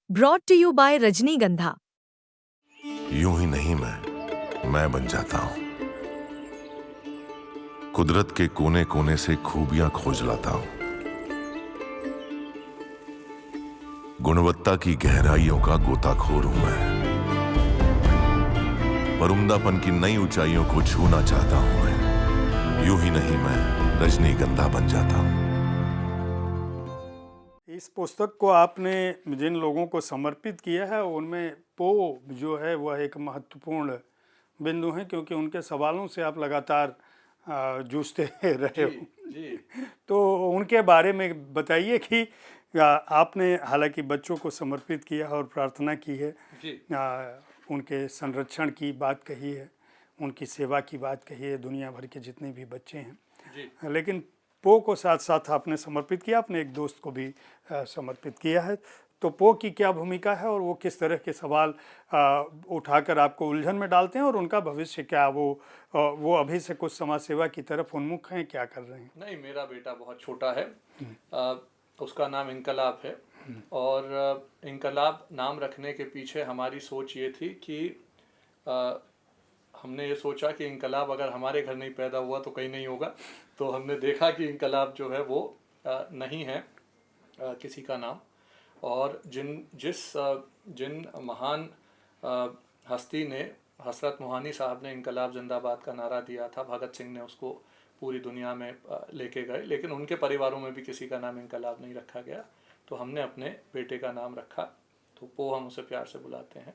Brought to you bye रजनीगंधा। यूं ही नहीं मैं बन जाता हूं। कुदरत के कोने कोने से खूबियां खोज लाता हूं। गुणवत्ता की गहराइयों का गोताखोर हूं मैं। पर उम्दापन की नई ऊंचाइयों को छूना चाहता हूं मैं। यूं ही नहीं मैं रजनीगंधा बन जाता हूं। इस पुस्तक को आपने जिन लोगों को समर्पित किया है उनमें पो जो है वह एक महत्वपूर्ण बिंदु है, क्योंकि उनके सवालों से आप लगातार जूझते रहे हो। जी। तो उनके बारे में बताइए कि आपने हालांकि बच्चों को समर्पित किया और प्रार्थना की है, उनके संरक्षण की बात कही है, उनकी सेवा की बात कही है, दुनिया भर के जितने भी बच्चे हैं जी। लेकिन पो को साथ साथ आपने समर्पित किया, अपने एक दोस्त को भी समर्पित किया है। तो पो की क्या भूमिका है और वो किस तरह के सवाल उठाकर आपको उलझन में डालते हैं और उनका भविष्य क्या, वो अभी से कुछ समाज सेवा की तरफ उन्मुख हैं, क्या कर रहे हैं? नहीं, मेरा बेटा बहुत छोटा है। उसका नाम इनकलाब है और इनकलाब नाम रखने के पीछे हमारी सोच ये थी कि हमने ये सोचा कि इनकलाब अगर हमारे घर नहीं पैदा हुआ तो कहीं नहीं होगा। तो हमने देखा कि इनकलाब जो है वो नहीं है किसी का नाम। और जिन महान हस्ती ने, हसरत मोहानी साहब ने इनकलाब जिंदाबाद का नारा दिया था, भगत सिंह ने उसको पूरी दुनिया में लेके गए, लेकिन उनके परिवारों में भी किसी का नाम इनकलाब नहीं रखा गया। तो हमने अपने बेटे का नाम रखा, तो पो हम उसे प्यार से बुलाते हैं।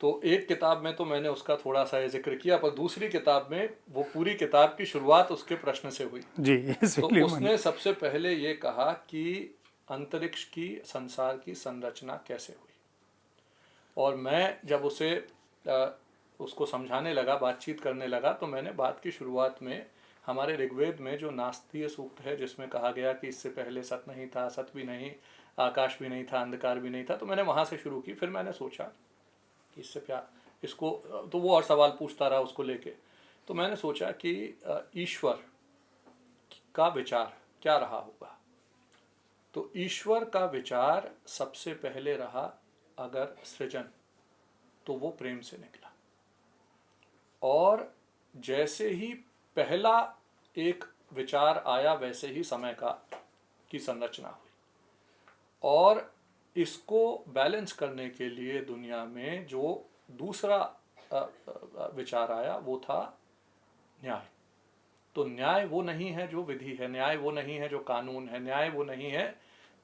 तो एक किताब में तो मैंने उसका थोड़ा सा जिक्र किया, पर दूसरी किताब में वो पूरी किताब की शुरुआत उसके प्रश्न से हुई। जी, तो उसने सबसे पहले ये कहा कि अंतरिक्ष की, संसार की संरचना कैसे हुई। और मैं जब उसको समझाने लगा, बातचीत करने लगा, तो मैंने बात की शुरुआत में हमारे ऋग्वेद में जो नास्तीय सूक्त है, जिसमें कहा गया कि इससे पहले सत नहीं था, सत भी नहीं, आकाश भी नहीं था, अंधकार भी नहीं था, तो मैंने वहाँ से शुरू की। फिर मैंने सोचा कि इससे प्यार इसको, तो वो और सवाल पूछता रहा उसको लेके। तो मैंने सोचा कि ईश्वर का विचार क्या रहा होगा। तो ईश्वर का विचार सबसे पहले रहा अगर सृजन, तो वो प्रेम से निकला। और जैसे ही पहला एक विचार आया, वैसे ही समय की संरचना हुई। और इसको बैलेंस करने के लिए दुनिया में जो दूसरा विचार आया वो था न्याय। तो न्याय वो नहीं है जो विधि है, न्याय वो नहीं है जो कानून है, न्याय वो नहीं है।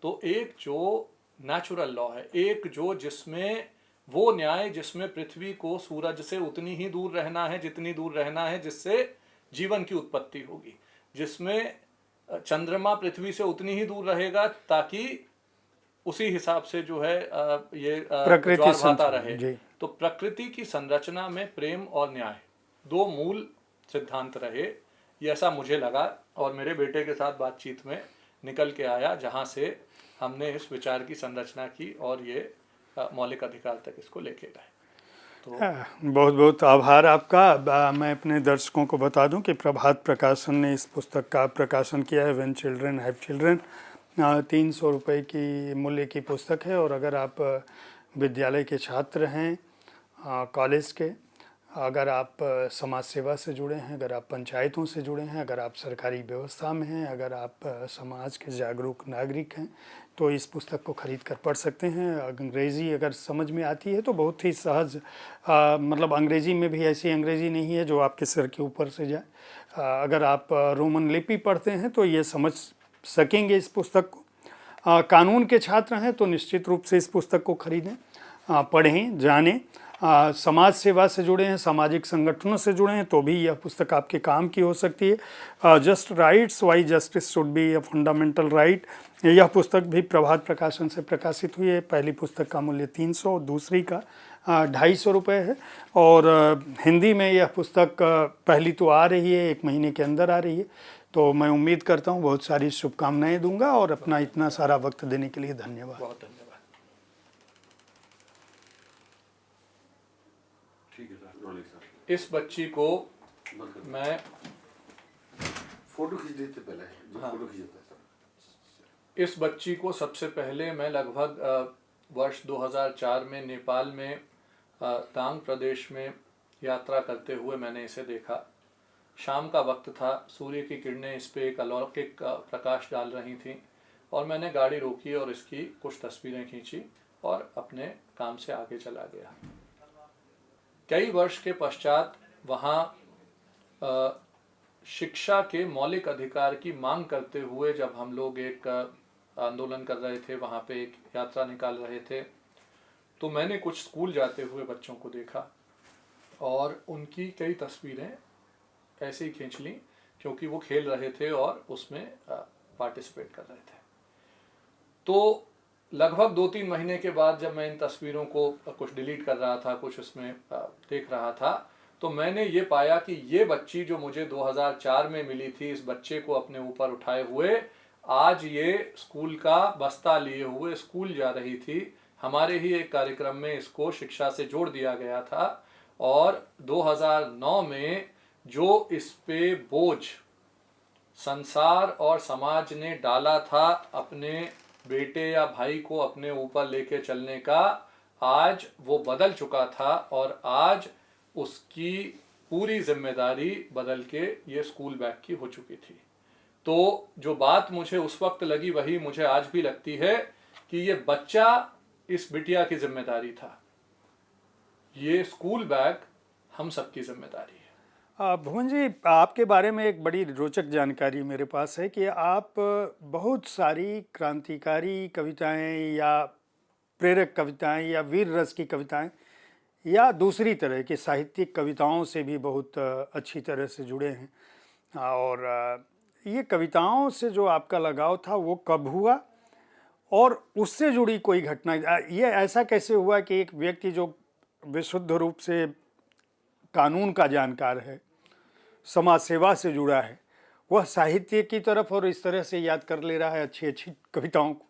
तो एक जो नेचुरल लॉ है, एक जो जिसमें वो न्याय जिसमें पृथ्वी को सूरज से उतनी ही दूर रहना है जितनी दूर रहना है जिससे जीवन की उत्पत्ति होगी, जिसमें चंद्रमा पृथ्वी से उतनी ही दूर रहेगा ताकि उसी हिसाब से जो है ये प्रकृति भाता रहे। तो प्रकृति की संरचना में प्रेम और न्याय दो मूल सिद्धांत रहे, ये ऐसा मुझे लगा। और मेरे बेटे के साथ बातचीत में निकल के आया, जहाँ से हमने इस विचार की संरचना की और ये मौलिक अधिकार तक इसको लेके गए। तो बहुत बहुत आभार आपका। मैं अपने दर्शकों को बता दूं कि प्रभात प्रकाशन ने इस पुस्तक का प्रकाशन किया है, व्हेन चिल्ड्रन हैव चिल्ड्रन। 300 रुपये की मूल्य की पुस्तक है। और अगर आप विद्यालय के छात्र हैं, कॉलेज के, अगर आप समाज सेवा से जुड़े हैं, अगर आप पंचायतों से जुड़े हैं, अगर आप सरकारी व्यवस्था में हैं, अगर आप समाज के जागरूक नागरिक हैं, तो इस पुस्तक को खरीद कर पढ़ सकते हैं। अंग्रेज़ी अगर समझ में आती है तो बहुत ही सहज, मतलब अंग्रेज़ी में भी ऐसी अंग्रेज़ी नहीं है जो आपके सिर के ऊपर से जाए। अगर आप रोमन लिपि पढ़ते हैं तो ये समझ सकेंगे इस पुस्तक को। कानून के छात्र हैं तो निश्चित रूप से इस पुस्तक को खरीदें, पढ़ें, जानें। समाज सेवा से जुड़े हैं, सामाजिक संगठनों से जुड़े हैं, तो भी यह पुस्तक आपके काम की हो सकती है। Just rights, why justice should be a fundamental right, यह पुस्तक भी प्रभात प्रकाशन से प्रकाशित हुई है। पहली पुस्तक का मूल्य 300, दूसरी का 250 रुपये है। और हिंदी में यह पुस्तक पहली तो आ रही है, 1 महीने के अंदर आ रही है। तो मैं उम्मीद करता हूँ, बहुत सारी शुभकामनाएं दूंगा। और अपना इतना सारा वक्त देने के लिए धन्यवाद। बहुत धन्यवाद। इस बच्ची को मैं फोटो खींच देते पहले, जो फोटो खींचता है। इस बच्ची को सबसे पहले मैं लगभग वर्ष 2004 में नेपाल में तांग प्रदेश में यात्रा करते हुए मैंने इसे देखा। शाम का वक्त था, सूर्य की किरणें इस पे एक अलौकिक प्रकाश डाल रही थीं और मैंने गाड़ी रोकी और इसकी कुछ तस्वीरें खींची और अपने काम से आगे चला गया। कई वर्ष के पश्चात वहाँ शिक्षा के मौलिक अधिकार की मांग करते हुए जब हम लोग एक आंदोलन कर रहे थे, वहाँ पे एक यात्रा निकाल रहे थे, तो मैंने कुछ स्कूल जाते हुए बच्चों को देखा और उनकी कई तस्वीरें ऐसे ही खींच ली क्योंकि वो खेल रहे थे और उसमें पार्टिसिपेट कर रहे थे। तो लगभग 2-3 महीने के बाद जब मैं इन तस्वीरों को कुछ डिलीट कर रहा था, कुछ उसमें देख रहा था, तो मैंने ये पाया कि ये बच्ची जो मुझे 2004 में मिली थी, इस बच्चे को अपने ऊपर उठाए हुए आज ये स्कूल का बस्ता लिए हुए स्कूल जा रही थी। हमारे ही एक कार्यक्रम में इसको शिक्षा से जोड़ दिया गया था और 2009 में जो इस पे बोझ संसार और समाज ने डाला था अपने बेटे या भाई को अपने ऊपर लेके चलने का, आज वो बदल चुका था और आज उसकी पूरी जिम्मेदारी बदल के ये स्कूल बैग की हो चुकी थी। तो जो बात मुझे उस वक्त लगी वही मुझे आज भी लगती है कि ये बच्चा इस बिटिया की जिम्मेदारी था, ये स्कूल बैग हम सबकी जिम्मेदारी है। भुवन जी, आपके बारे में एक बड़ी रोचक जानकारी मेरे पास है कि आप बहुत सारी क्रांतिकारी कविताएं या प्रेरक कविताएं या वीर रस की कविताएं या दूसरी तरह की साहित्यिक कविताओं से भी बहुत अच्छी तरह से जुड़े हैं। और ये कविताओं से जो आपका लगाव था वो कब हुआ और उससे जुड़ी कोई घटना, ये ऐसा कैसे हुआ कि एक व्यक्ति जो विशुद्ध रूप से कानून का जानकार है, समाज सेवा से जुड़ा है, वह साहित्य की तरफ और इस तरह से याद कर ले रहा है अच्छी अच्छी कविताओं को?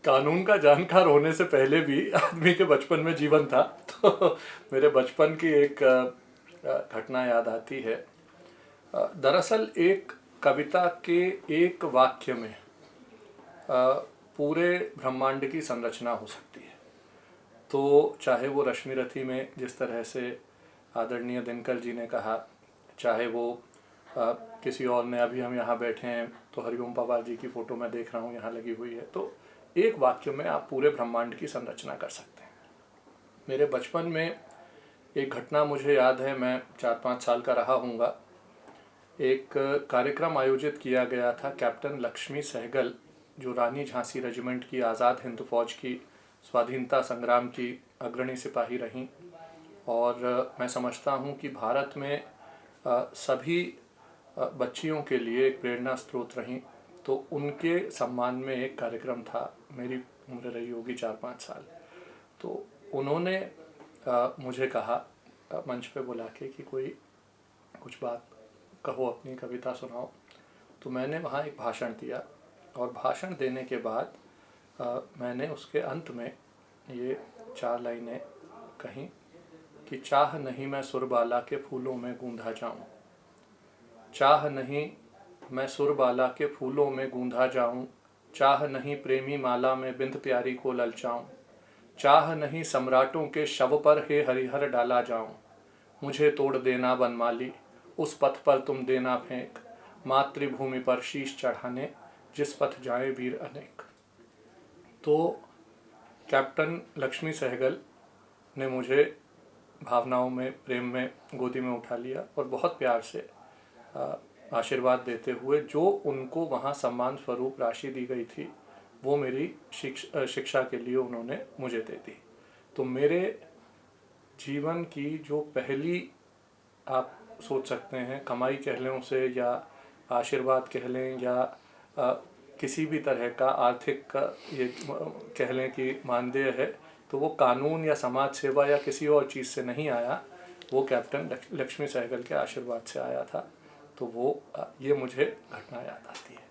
कानून का जानकार होने से पहले भी आदमी के बचपन में जीवन था। तो मेरे बचपन की एक घटना याद आती है। दरअसल एक कविता के एक वाक्य में पूरे ब्रह्मांड की संरचना हो सकती है। तो चाहे वो रश्मि रथी में जिस तरह से आदरणीय दिनकर जी ने कहा, चाहे वो किसी और ने, अभी हम यहाँ बैठे हैं तो हरिओम पवार जी की फ़ोटो मैं देख रहा हूँ यहाँ लगी हुई है, तो एक वाक्य में आप पूरे ब्रह्मांड की संरचना कर सकते हैं। मेरे बचपन में एक घटना मुझे याद है, मैं 4-5 साल का रहा हूँगा। एक कार्यक्रम आयोजित किया गया था, कैप्टन लक्ष्मी सहगल जो रानी झांसी रेजिमेंट की आज़ाद हिंद फौज की स्वाधीनता संग्राम की अग्रणी सिपाही रहीं और मैं समझता हूँ कि भारत में सभी बच्चियों के लिए एक प्रेरणा स्रोत रहीं। तो उनके सम्मान में एक कार्यक्रम था, मेरी उम्र रही होगी 4-5 साल। तो उन्होंने मुझे कहा मंच पे बुला के कि कोई कुछ बात कहो, अपनी कविता सुनाओ। तो मैंने वहाँ एक भाषण दिया और भाषण देने के बाद मैंने उसके अंत में ये 4 लाइनें कहीं कि चाह नहीं मैं सुरबाला के फूलों में गूंधा जाऊं, चाह नहीं मैं सुरबाला के फूलों में गूंधा जाऊं, चाह नहीं प्रेमी माला में बिंद प्यारी को ललचाऊं, चाह नहीं सम्राटों के शव पर हे हरिहर डाला जाऊं, मुझे तोड़ देना बनमाली उस पथ पर तुम देना फेंक, मातृभूमि पर शीश चढ़ाने जिस पथ जाए वीर अनेक। तो कैप्टन लक्ष्मी सहगल ने मुझे भावनाओं में, प्रेम में गोदी में उठा लिया और बहुत प्यार से आशीर्वाद देते हुए जो उनको वहाँ सम्मान स्वरूप राशि दी गई थी वो मेरी शिक्षा के लिए उन्होंने मुझे दे दी। तो मेरे जीवन की जो पहली, आप सोच सकते हैं, कमाई कह लें उसे या आशीर्वाद कह लें या किसी भी तरह का आर्थिक ये कह लें कि मानदेय है, तो वो कानून या समाज सेवा या किसी और चीज़ से नहीं आया, वो कैप्टन लक्ष्मी सहगल के आशीर्वाद से आया था। तो वो ये मुझे घटना याद आती है।